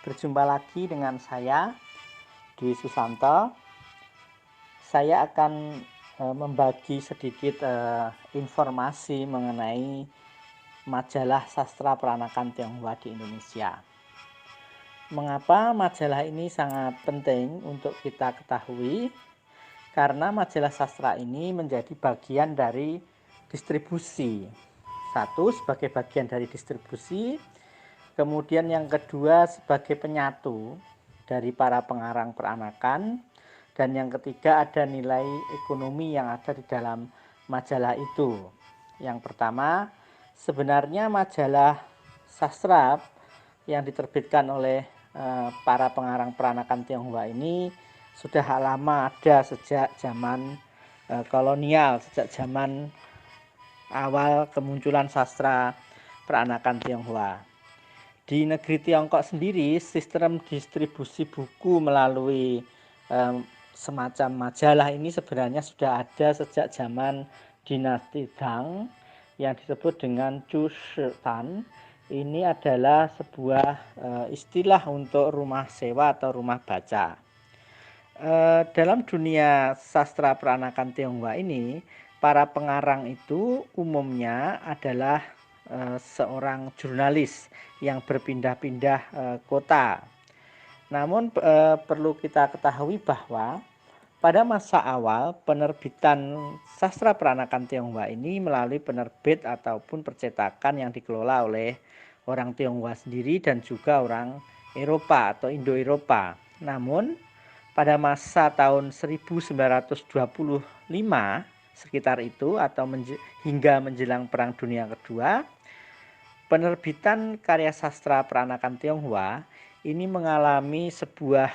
Berjumpa lagi dengan saya, Dwi Susanto. Saya akan membagi sedikit informasi mengenai majalah sastra peranakan Tionghoa di Indonesia. Mengapa majalah ini sangat penting untuk kita ketahui? Karena majalah sastra ini menjadi bagian dari distribusi. Satu, sebagai bagian dari distribusi. Kemudian yang kedua, sebagai penyatu dari para pengarang peranakan. Dan yang ketiga, ada nilai ekonomi yang ada di dalam majalah itu. Yang pertama, sebenarnya majalah sastra yang diterbitkan oleh para pengarang peranakan Tionghoa ini sudah lama ada sejak zaman kolonial, sejak zaman awal kemunculan sastra peranakan Tionghoa. Di negeri Tiongkok sendiri, sistem distribusi buku melalui semacam majalah ini sebenarnya sudah ada sejak zaman dinasti Tang yang disebut dengan Chu Shi Tan. Ini adalah sebuah istilah untuk rumah sewa atau rumah baca. Dalam dunia sastra peranakan Tionghoa ini, para pengarang itu umumnya adalah seorang jurnalis yang berpindah-pindah kota. Namun perlu kita ketahui bahwa pada masa awal penerbitan sastra peranakan Tionghoa ini melalui penerbit ataupun percetakan yang dikelola oleh orang Tionghoa sendiri dan juga orang Eropa atau Indo-Eropa. Namun pada masa tahun 1925 sekitar itu atau hingga menjelang Perang Dunia Kedua, penerbitan karya sastra peranakan Tionghoa ini mengalami sebuah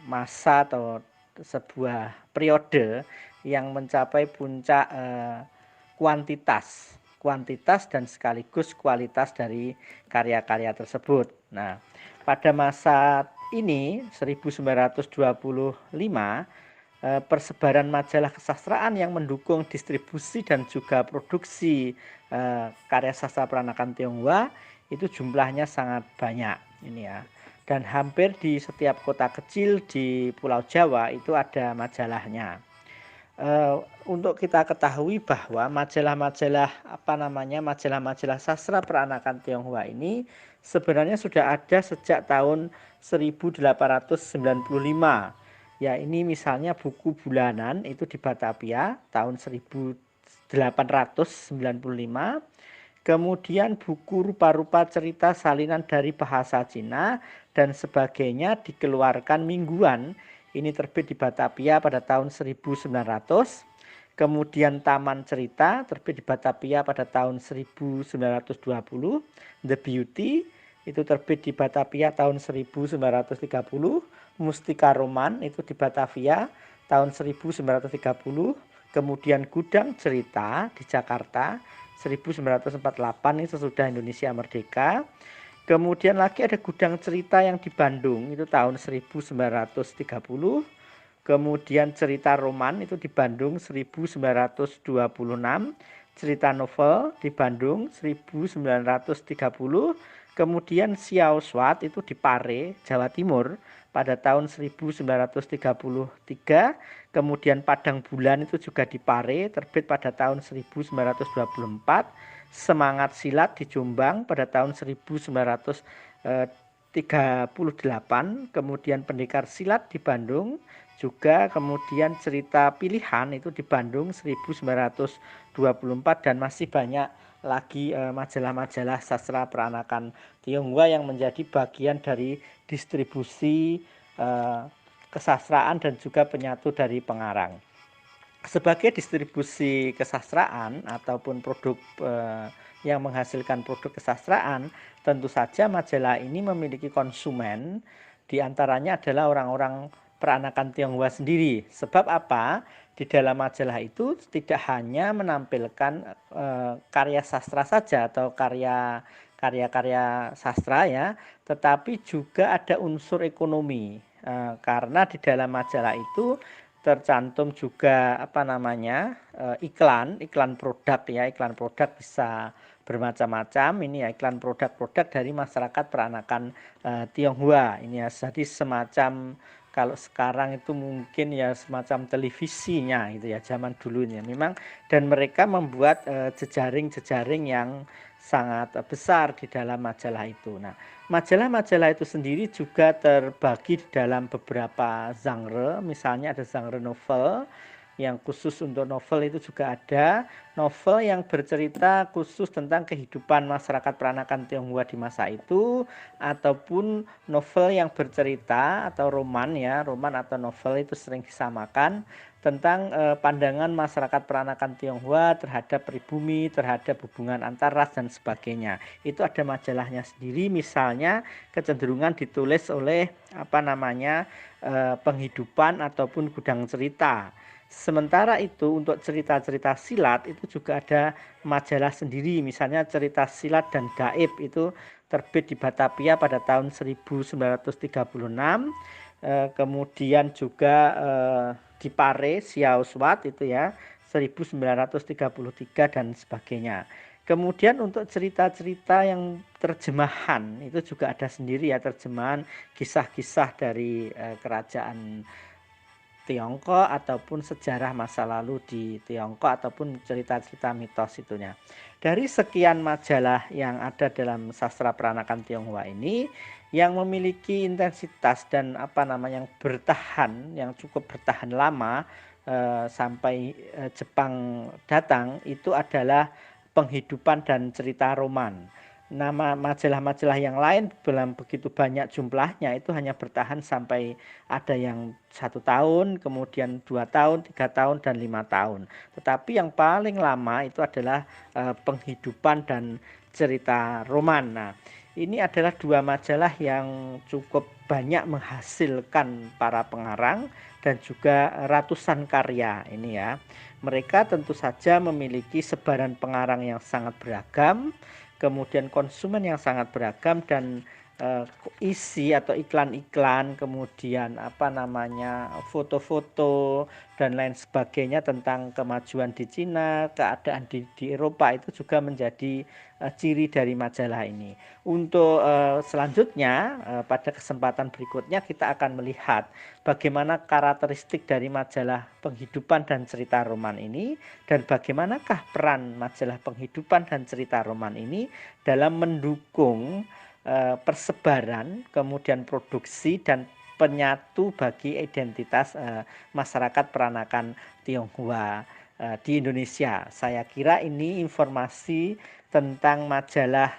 masa atau sebuah periode yang mencapai puncak kuantitas dan sekaligus kualitas dari karya-karya tersebut. Nah, pada masa ini 1925 persebaran majalah kesastraan yang mendukung distribusi dan juga produksi karya sastra peranakan Tionghoa itu jumlahnya sangat banyak ini ya. Dan hampir di setiap kota kecil di Pulau Jawa itu ada majalahnya. Untuk kita ketahui bahwa majalah-majalah sastra peranakan Tionghoa ini sebenarnya sudah ada sejak tahun 1895. Ya, ini misalnya buku bulanan itu di Batavia tahun 1895. Kemudian buku rupa-rupa cerita salinan dari bahasa Cina dan sebagainya dikeluarkan mingguan. Ini terbit di Batavia pada tahun 1900. Kemudian Taman Cerita terbit di Batavia pada tahun 1920. The Beauty itu terbit di Batavia tahun 1930. Mustika Roman itu di Batavia tahun 1930. Kemudian Gudang Cerita di Jakarta 1948, ini sesudah Indonesia merdeka. Kemudian lagi ada Gudang Cerita yang di Bandung itu tahun 1930. Kemudian Cerita Roman itu di Bandung 1926. Cerita Novel di Bandung 1930. Kemudian Xiao Swat itu di Pare, Jawa Timur pada tahun 1933. Kemudian Padang Bulan itu juga di Pare, terbit pada tahun 1924. Semangat Silat di Jombang pada tahun 1938. Kemudian Pendekar Silat di Bandung juga. Kemudian Cerita Pilihan itu di Bandung 1924 dan masih banyak lagi majalah-majalah sastra peranakan Tionghoa yang menjadi bagian dari distribusi kesastraan dan juga penyatu dari pengarang. Sebagai distribusi kesastraan ataupun produk yang menghasilkan produk kesastraan, tentu saja majalah ini memiliki konsumen, diantaranya adalah orang-orang peranakan Tionghoa sendiri. Sebab apa? Di dalam majalah itu tidak hanya menampilkan karya sastra saja atau karya-karya sastra ya, tetapi juga ada unsur ekonomi. Karena di dalam majalah itu tercantum juga iklan produk ya, iklan produk bisa bermacam-macam. Ini ya iklan produk-produk dari masyarakat peranakan Tionghoa. Ini ya jadi semacam, kalau sekarang itu mungkin ya semacam televisinya gitu ya, zaman dulunya memang. Dan mereka membuat jejaring-jejaring yang sangat besar di dalam majalah itu. Nah, majalah-majalah itu sendiri juga terbagi dalam beberapa genre. Misalnya ada genre novel, yang khusus untuk novel itu juga ada. Novel yang bercerita khusus tentang kehidupan masyarakat peranakan Tionghoa di masa itu, ataupun novel yang bercerita atau roman ya, roman atau novel itu sering disamakan tentang pandangan masyarakat peranakan Tionghoa terhadap pribumi, terhadap hubungan antar ras dan sebagainya. Itu ada majalahnya sendiri, misalnya kecenderungan ditulis oleh penghidupan ataupun gudang cerita. Sementara itu untuk cerita-cerita silat itu juga ada majalah sendiri, misalnya cerita silat dan gaib itu terbit di Batavia pada tahun 1936. Kemudian juga di Pare, Xiao Swat itu ya 1933 dan sebagainya. Kemudian untuk cerita-cerita yang terjemahan itu juga ada sendiri ya, terjemahan kisah-kisah dari kerajaan Tiongkok ataupun sejarah masa lalu di Tiongkok ataupun cerita-cerita mitos itunya. Dari sekian majalah yang ada dalam sastra peranakan Tionghoa ini, yang memiliki intensitas dan yang bertahan, yang cukup bertahan lama sampai Jepang datang, itu adalah Penghidupan dan Cerita Roman. Nama majalah-majalah yang lain dalam begitu banyak jumlahnya itu hanya bertahan sampai ada yang 1 tahun, kemudian 2 tahun, 3 tahun, dan 5 tahun. Tetapi yang paling lama itu adalah Penghidupan dan Cerita Roman. Nah, ini adalah dua majalah yang cukup banyak menghasilkan para pengarang dan juga ratusan karya ini ya. Mereka tentu saja memiliki sebaran pengarang yang sangat beragam, kemudian konsumen yang sangat beragam, dan isi atau iklan-iklan, kemudian foto-foto dan lain sebagainya tentang kemajuan di Cina, keadaan di Eropa itu juga menjadi ciri dari majalah ini. Untuk selanjutnya pada kesempatan berikutnya kita akan melihat bagaimana karakteristik dari majalah Penghidupan dan Cerita Roman ini, dan bagaimanakah peran majalah Penghidupan dan Cerita Roman ini dalam mendukung persebaran, kemudian produksi dan penyatu bagi identitas masyarakat peranakan Tionghoa di Indonesia. Saya kira ini informasi tentang majalah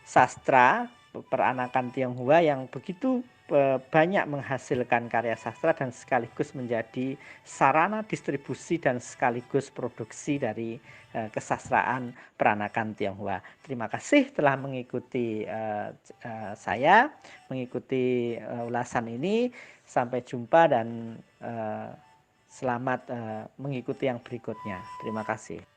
sastra peranakan Tionghoa yang begitu banyak menghasilkan karya sastra dan sekaligus menjadi sarana distribusi dan sekaligus produksi dari kesastraan peranakan Tionghoa. Terima kasih telah mengikuti saya, mengikuti ulasan ini. Sampai jumpa dan selamat mengikuti yang berikutnya. Terima kasih.